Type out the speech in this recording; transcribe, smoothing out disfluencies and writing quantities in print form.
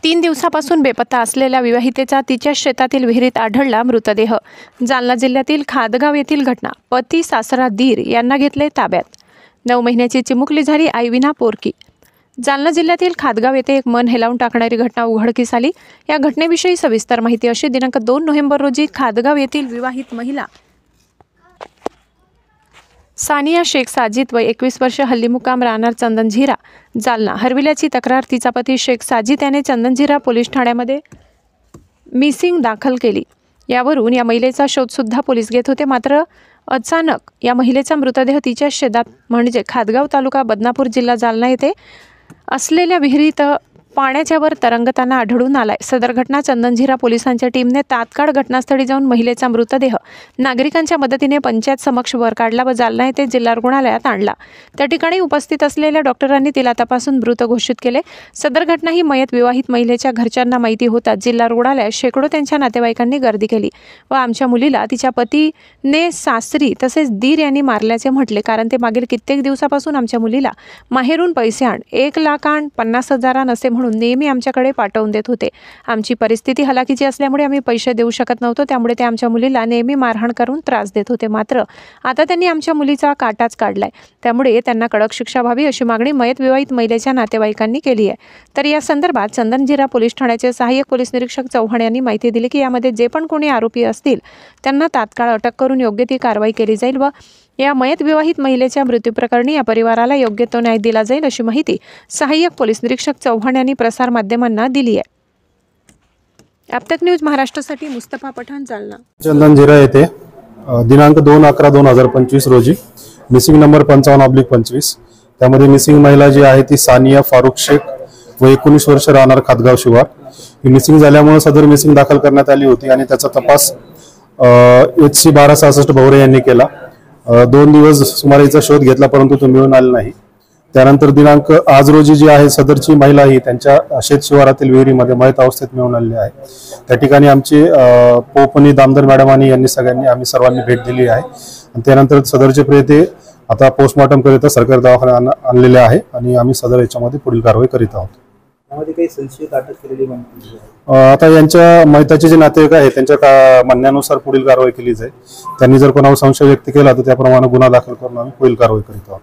3 दिवसापासून बेपत्ता असलेल्या विवाहितेचा तिच्या शेतातील विहिरीत आढळला मृतदेह। जालना जिल्ह्यातील खादगाव येथील घटना। पती सासरा दीर यांना घेतले ताब्यात। 9 महिन्याची चिमुकली झाली आईविना पोरकी। जालना जिल्ह्यातील खादगाव येथे एक मन हेलावून टाकणारी घटना उघडकीस आली। या घटनेविषयी सविस्तर माहिती अशी दिनांक 2 नोव्हेंबर रोजी खादगाव येथील विवाहित महिला सानिया शेख साजिद वय 21 वर्ष हल्लीमुकाम राहणार चंदनझिरा जालना हरविल्याची तक्रार तिचा पती शेख साजिद याने चंदनझिरा पोलीस ठाण्यामध्ये मिसिंग दाखल केली। यावरून या महिलेचा शोध सुद्धा पोलीस घेत होते। मात्र अचानक या महिलेचा मृतदेह तिच्या शेतात म्हणजे खादगाव तालुका बदनापूर जिल्हा जालना येथे असलेल्या विहिरीत पाण्याच्या वर तरंगताना आढळून आलाय। सदर घटना चंदनझिरा पोलिसांच्या टीमने तात्काळ घटनास्थळी जाऊन महिलेचा मृतदेह नागरिकांच्या मदतीने पंचायत समक्ष वर काढला व जालना येथे जिल्हा रुग्णालयात आणला। त्या ठिकाणी उपस्थित असलेल्या डॉक्टरांनी तिला तपासून मृत घोषित केले। सदर घटना ही मयत विवाहित महिलेच्या घरच्यांना माहिती होताच जिल्हा रुग्णालयात शेकडो त्यांच्या नातेवाईकांनी गर्दी केली व आमच्या मुलीला तिच्या पतीने सासरी तसेच दीर यांनी मारल्याचे म्हटले, कारण ते मागील कित्येक दिवसापासून आमच्या मुलीला माहेरून पैसे आण, 1 लाख आण, 50,000 आण असे म्हणून नेहमी आमच्याकडे पाठवून देत होते। आमची परिस्थिती हलाखीची असल्यामुळे आम्ही पैसे देऊ शकत नव्हतो, त्यामुळे ते आमच्या मुलीला नेहमी मारहाण करून त्रास देत होते। मात्र आता त्यांनी आमच्या मुलीचा काटाच काढलाय, त्यामुळे त्यांना कडक शिक्षा व्हावी अशी मागणी मयत विवाहित महिलेच्या नातेवाईकांनी केली आहे। तर या संदर्भात चंदनझिरा पोलीस ठाण्याचे सहाय्यक पोलीस निरीक्षक चव्हाण यांनी माहिती दिली की यामध्ये जे पण कोणी आरोपी असतील त्यांना तात्काळ अटक करून योग्य ती कारवाई केली जाईल व या मयत विवाहित महिलेच्या मृत्यूप्रकरणी या परिवाराला योग्य तो न्याय दिला जाईल अशी माहिती सहाय्यक पोलीस निरीक्षक चव्हाण यांनी प्रसार माध्यमांना दिली आहे। अब तक न्यूज महाराष्ट्रासाठी मुस्तफा पठाण, जालना। चंदनझिरा येथे दिनांक 2/11/2025 रोजी मिसिंग नंबर 55/25 त्यामध्ये मिसिंग महिला जी आहे ती सानिया फारुख शेख व 19 वर्ष राहणार खादगाव शिवार ही मिसिंग झाल्यामुळे सदर मिसिंग दाखल करण्यात आली होती आणि त्याचा तपास HC 1266 भवरे यांनी केला। 2 दिवस सुमारे हिचा शोध घेतला परंतु तो मिळून आला नाही। त्यानंतर दिनांक आज रोजी जी आहे सदरची महिला ही त्यांच्या शेत शिवारातील विहिरीमध्ये मयत अवस्थेत मिळून आलेली आहे। त्या ठिकाणी आमचे पोपनी दामदर मॅडम आणि आम्ही सर्वांनी भेट दिली आहे आणि त्यानंतर सदरचे प्रेते आता पोस्टमॉर्टम करिता सरकारी दवाखान्यात आणलेले आहे आणि आम्ही सदर याच्यामध्ये पुढील कारवाई करीत आहोत। काही संशयित अटक केलेली आता यांच्या मयताचे जे नातेवाईक आहेत त्यांच्या म्हणण्यानुसार पुढील कारवाई केली जाईल। त्यांनी जर कोणावर संशय व्यक्त केला तर त्याप्रमाणे गुन्हा दाखल करून आम्ही पुढील कारवाई करीत आहोत।